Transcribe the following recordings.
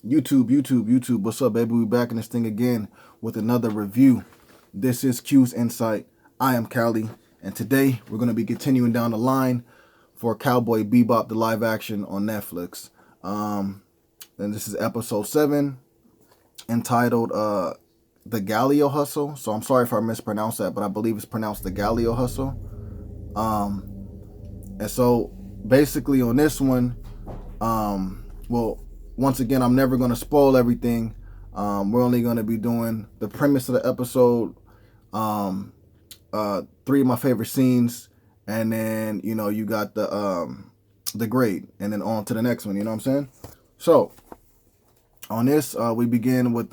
YouTube. What's up, baby? We back in this thing again with another review. This is Q's Insight. I am Callie, and today we're going to be continuing down the line for Cowboy Bebop, the live action on Netflix. And this is episode 7, entitled The Galileo Hustle. So I'm sorry if I mispronounced that, but I believe it's pronounced The Galileo Hustle. And so basically on this one, well, once again, I'm never going to spoil everything. We're only going to be doing the premise of the episode, 3 of my favorite scenes, and then, you got the grade, and then on to the next one, you know what I'm saying? So, on this, we begin with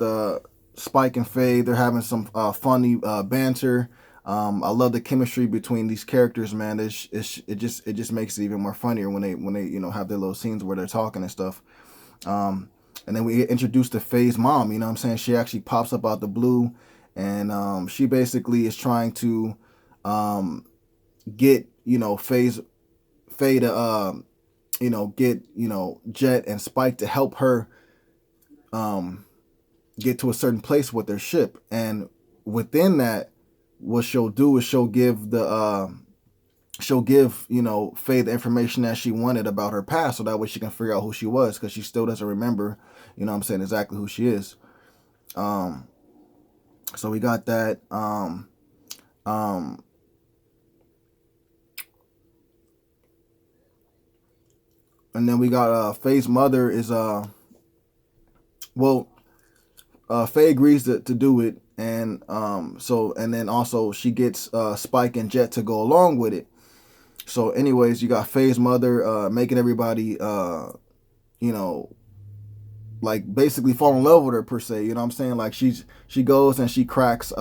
Spike and Faye. They're having some funny banter. I love the chemistry between these characters, man. It just makes it even more funnier when they have their little scenes where they're talking and stuff. And then we get introduced to Faye's mom, you know what I'm saying? She actually pops up out the blue, and she basically is trying to get, Faye to, get, Jet and Spike to help her get to a certain place with their ship. And within that, what she'll do is she'll give, Faye the information that she wanted about her past, so that way she can figure out who she was, because she still doesn't remember, exactly who she is. So we got that. And then we got Faye's mother is Faye agrees to do it, and and then also she gets Spike and Jet to go along with it. So anyways, you got Faye's mother making everybody like basically fall in love with her, per se, you know what I'm saying? Like she goes and she cracks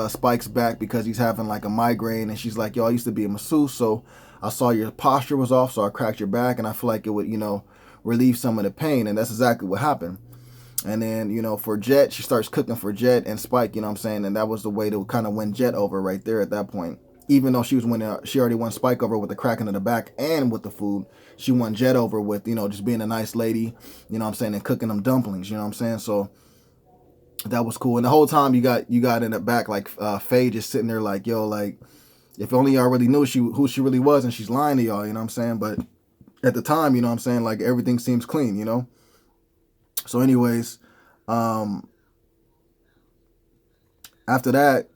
Spike's back because he's having like a migraine, and she's like, yo, I used to be a masseuse, so I saw your posture was off, so I cracked your back, and I feel like it would, relieve some of the pain. And that's exactly what happened. And then, for Jet, she starts cooking for Jet and Spike, you know what I'm saying? And that was the way to kind of win Jet over right there at that point. Even though she already won Spike over with the cracking in the back and with the food. She won Jet over with, just being a nice lady, you know what I'm saying, and cooking them dumplings, you know what I'm saying? So that was cool. And the whole time you got in the back, like, Faye just sitting there like, yo, like, if only y'all really knew who she really was, and she's lying to y'all, you know what I'm saying? But at the time, you know what I'm saying, like, everything seems clean, So anyways, after that,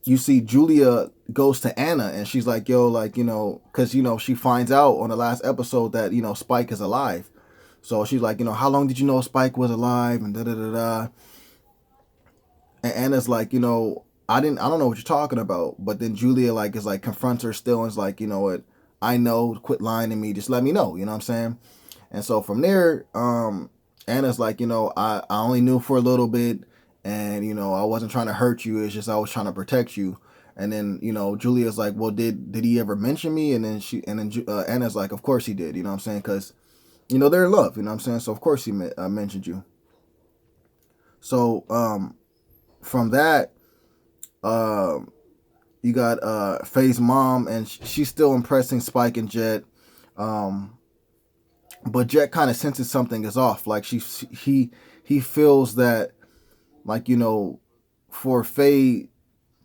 you see Julia goes to Anna, and she's like, yo, like, because, she finds out on the last episode that, Spike is alive. So she's like, how long did you know Spike was alive, and da-da-da-da. And Anna's like, I don't know what you're talking about. But then Julia confronts her still, and is like, you know what, I know, quit lying to me, just let me know, you know what I'm saying? And so from there, Anna's like, I only knew for a little bit, and, I wasn't trying to hurt you, it's just I was trying to protect you. And then, Julia's like, well, did he ever mention me? And then Anna's like, of course he did, you know what I'm saying? Because, they're in love, you know what I'm saying? So of course he mentioned you. So from that, you got Faye's mom, and she's still impressing Spike and Jet. But Jet kind of senses something is off. Like he feels that, like, for Faye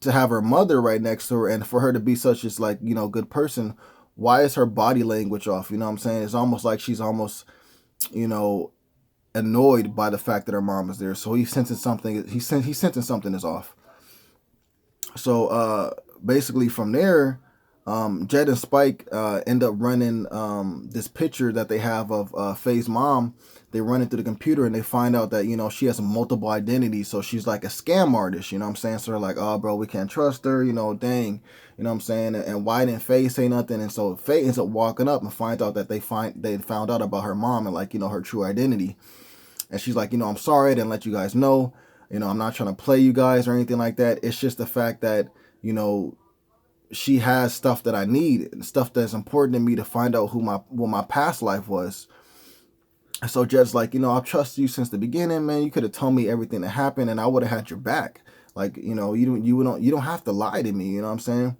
to have her mother right next to her, and for her to be such as, like, good person, why is her body language off? You know what I'm saying? It's almost like she's almost, annoyed by the fact that her mom is there. So he's sensing something. He's sensing something is off. So basically from there, Jet and Spike end up running this picture that they have of Faye's mom. They run it through the computer, and they find out that, she has multiple identities. So she's like a scam artist, you know what I'm saying? So they're like, oh, bro, we can't trust her, dang, you know what I'm saying? And why didn't Faye say nothing? And so Faye ends up walking up and finds out that they found out about her mom and, like, her true identity. And she's like, I'm sorry I didn't let you guys know. I'm not trying to play you guys or anything like that. It's just the fact that, she has stuff that I need, stuff that's important to me to find out what my past life was. So Jed's like, I've trusted you since the beginning, man. You could have told me everything that happened, and I would have had your back. Like, you don't have to lie to me, you know what I'm saying?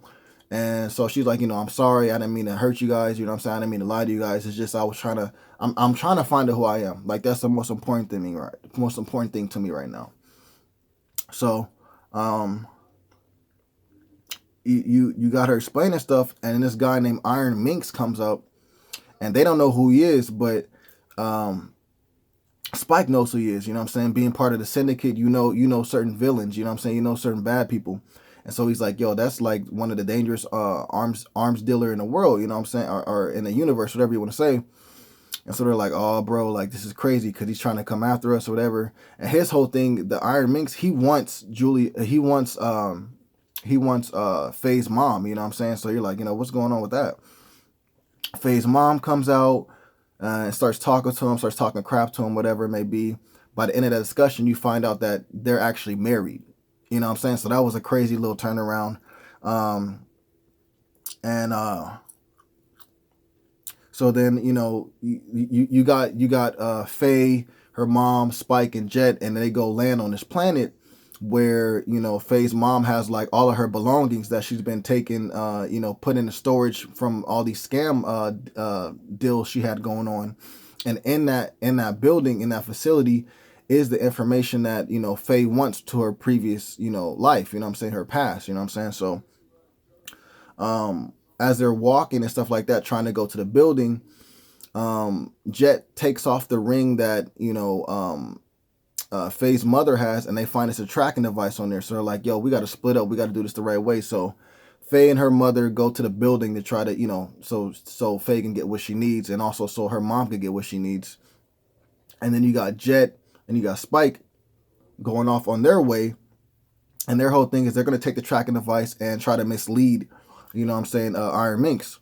And so she's like, I'm sorry, I didn't mean to hurt you guys, you know what I'm saying? I didn't mean to lie to you guys. It's just I was trying to I'm trying to find out who I am. Like that's the most important thing, right? The most important thing to me right now. So you got her explaining stuff, and then this guy named Iron Minx comes up, and they don't know who he is, but Spike knows who he is, you know what I'm saying? Being part of the syndicate, you know certain villains, you know what I'm saying? You know certain bad people. And so he's like, yo, that's like one of the dangerous arms dealer in the world, you know what I'm saying? Or in the universe, whatever you want to say. And so they're like, oh, bro, like this is crazy because he's trying to come after us or whatever. And his whole thing, the Iron Minx, he wants Faye's mom, you know what I'm saying? So you're like, what's going on with that? Faye's mom comes out and starts talking to him, starts talking crap to him, whatever it may be. By the end of the discussion, you find out that they're actually married. You know what I'm saying? So that was a crazy little turnaround. So then, you got Faye, her mom, Spike, and Jet, and they go land on this planet where, Faye's mom has like all of her belongings that she's been taking, put in the storage from all these scam deals she had going on. And in that building, in that facility, is the information that, Faye wants to her previous, life, you know what I'm saying, her past, you know what I'm saying? So as they're walking and stuff like that, trying to go to the building, Jet takes off the ring that, Faye's mother has, and they find it's a tracking device on there. So they're like, yo, we got to split up. We got to do this the right way. So Faye and her mother go to the building to try to, so Faye can get what she needs, and also so her mom can get what she needs. And then you got Jet and you got Spike going off on their way. And their whole thing is they're going to take the tracking device and try to mislead, Iron Minx.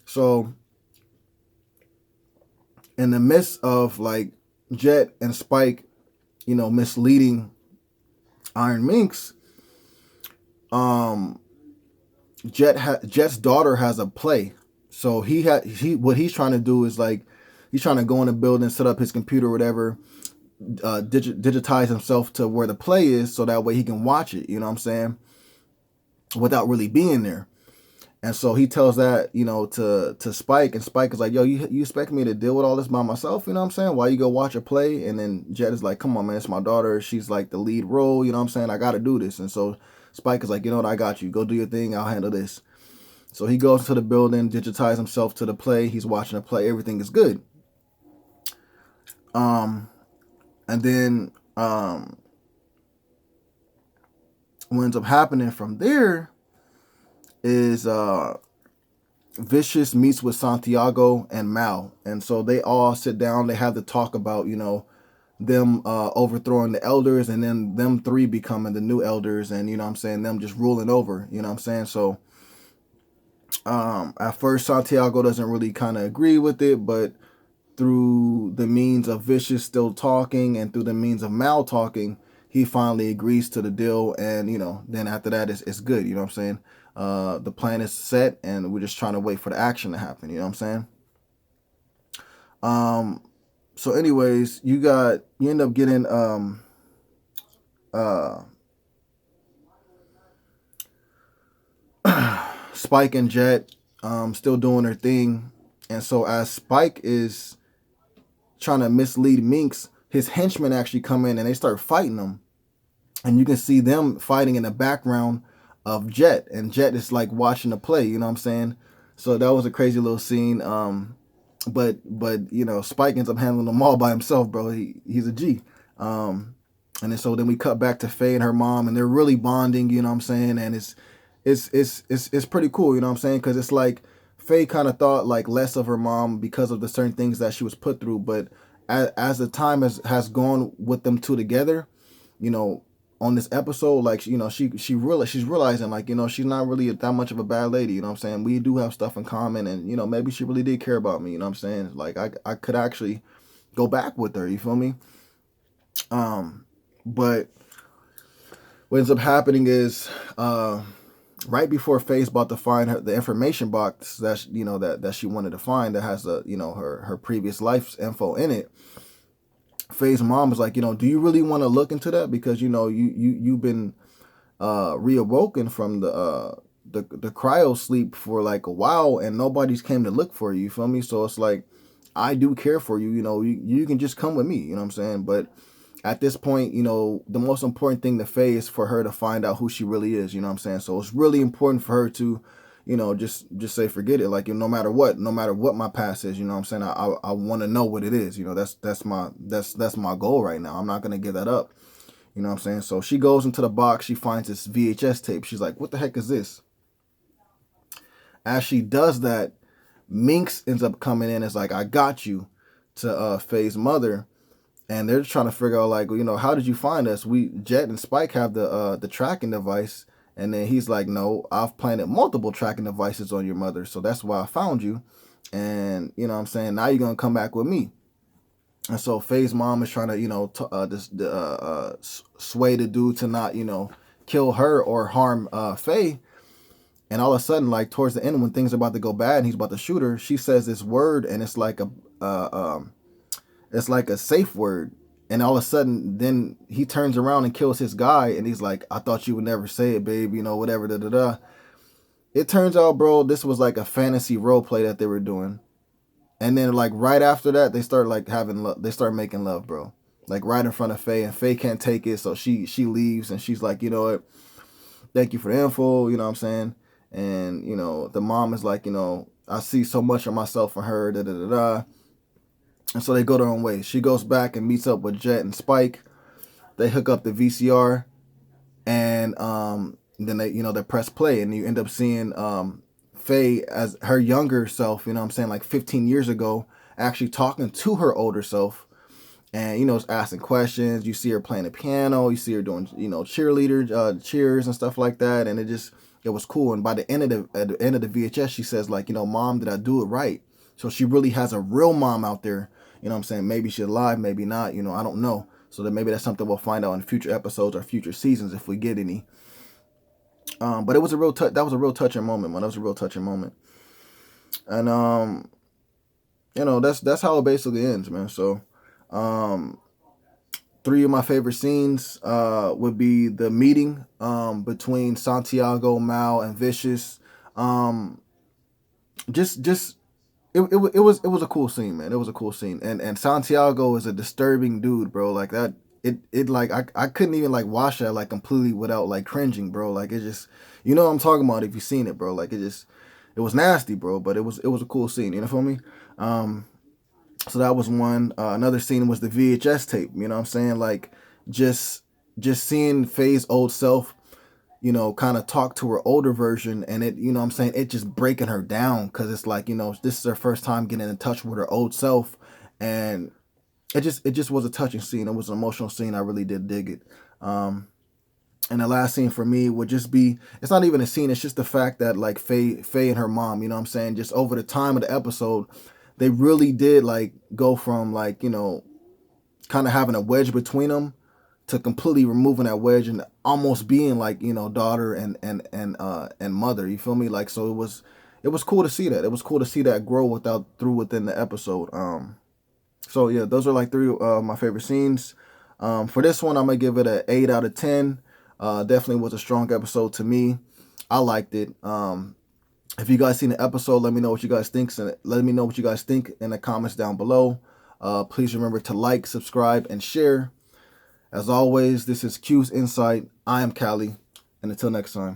So in the midst of like Jet and Spike, misleading Iron Minx, Jet's daughter has a play. So what he's trying to do is like he's trying to go in the building, set up his computer, or whatever, digitize himself to where the play is, so that way he can watch it. You know what I'm saying? Without really being there. And so he tells that, to Spike, and Spike is like, yo, you expect me to deal with all this by myself? You know what I'm saying? Why you go watch a play? And then Jet is like, come on, man, it's my daughter. She's like the lead role. You know what I'm saying? I got to do this. And so Spike is like, you know what? I got you. Go do your thing. I'll handle this. So he goes to the building, digitize himself to the play. He's watching the play. Everything is good. And then what ends up happening from there is Vicious meets with Santiago and Mal, and so they all sit down. They have to talk about them overthrowing the elders, and then them three becoming the new elders, and them just ruling over. So at first Santiago doesn't really kind of agree with it, but through the means of Vicious still talking and through the means of Mal talking, he finally agrees to the deal, and then after that it's good. You know what I'm saying? The plan is set, and we're just trying to wait for the action to happen. You know what I'm saying? So anyways, you end up getting Spike and Jet still doing their thing, and so as Spike is trying to mislead Minx, his henchmen actually come in and they start fighting them. And you can see them fighting in the background of Jet. And Jet is like watching the play, you know what I'm saying? So that was a crazy little scene. But Spike ends up handling them all by himself, bro. He's a G. And then we cut back to Faye and her mom, and they're really bonding, you know what I'm saying? And it's pretty cool, you know what I'm saying? Because it's like Faye kind of thought like less of her mom because of the certain things that she was put through. But as the time has gone with them two together, on this episode, like, she's realizing, like, she's not really that much of a bad lady, you know what I'm saying? We do have stuff in common, and, maybe she really did care about me, you know what I'm saying? Like, I could actually go back with her, you feel me? But what ends up happening is, right before Faye's about to find the information box that, that she wanted to find that has her previous life's info in it, Faye's mom was like, do you really want to look into that? Because, you've been reawoken from the cryo sleep for like a while, and nobody's came to look for you. You feel me? So it's like, I do care for you. You know, you can just come with me. You know what I'm saying? But at this point, you know, the most important thing to Faye is for her to find out who she really is. You know what I'm saying? So it's really important for her to, you know, just say forget it. Like, no matter what my past is, you know what I'm saying? I want to know what it is. You know, that's my goal right now. I'm not gonna give that up. You know what I'm saying? So she goes into the box. She finds this VHS tape. She's like, what the heck is this? As she does that, Minx ends up coming in. It's like, I got you, to Faye's mother. And they're trying to figure out, like, you know, how did you find us? Jet and Spike have the tracking device. And then he's like, no, I've planted multiple tracking devices on your mother. So that's why I found you. And, you know what I'm saying? Now you're going to come back with me. And so Faye's mom is trying to, you know, sway the dude to not, you know, kill her or harm Faye. And all of a sudden, like towards the end, when things are about to go bad and he's about to shoot her, she says this word, and it's like a safe word. And all of a sudden, then he turns around and kills his guy, and he's like, I thought you would never say it, babe, you know, whatever, da da da. It turns out, bro, this was like a fantasy role play that they were doing. And then, like, right after that, they start like they start making love, bro. Like right in front of Faye, and Faye can't take it, so she leaves, and she's like, you know what, thank you for the info, you know what I'm saying? And, you know, the mom is like, you know, I see so much of myself in her, da da da da. And so they go their own way. She goes back and meets up with Jet and Spike. They hook up the VCR, and then they press play, and you end up seeing Faye as her younger self, you know what I'm saying, like 15 years ago, actually talking to her older self, and, you know, it's asking questions. You see her playing the piano, you see her doing, you know, cheerleader cheers and stuff like that, and it was cool. And by the end of the VHS, she says, like, you know, Mom, did I do it right? So she really has a real mom out there. You know what I'm saying? Maybe she's alive, maybe not. You know, I don't know. So that maybe that's something we'll find out in future episodes or future seasons if we get any. But it was that was a real touching moment, man. That was a real touching moment. And you know, that's how it basically ends, man. So three of my favorite scenes would be the meeting between Santiago, Mal, and Vicious. Just it was a cool scene, man. It was a cool scene, and Santiago is a disturbing dude, bro. Like that, it like I couldn't even like watch that like completely without like cringing, bro. Like it just, you know what I'm talking about if you've seen it, bro. Like it was nasty, bro. But it was a cool scene. You know for me. So that was one. Another scene was the VHS tape. You know what I'm saying? Like just seeing Faye's old self, you know, kind of talk to her older version, and it, you know what I'm saying, it just breaking her down, because it's like, you know, this is her first time getting in touch with her old self, and it just was a touching scene. It was an emotional scene. I really did dig it. And the last scene for me would just be, it's not even a scene, it's just the fact that like Faye and her mom, you know what I'm saying, just over the time of the episode, they really did like go from like, you know, kind of having a wedge between them to completely removing that wedge and almost being like, you know, daughter and mother. You feel me? Like, so it was cool to see that. It was cool to see that grow within the episode. So yeah, those are like three of my favorite scenes. For this one, I'm gonna give it an 8 out of 10. Definitely was a strong episode to me. I liked it. If you guys seen the episode, let me know what you guys think. Let me know what you guys think in the comments down below. Please remember to like, subscribe, and share. As always, this is Q's Insight. I am Callie, and until next time.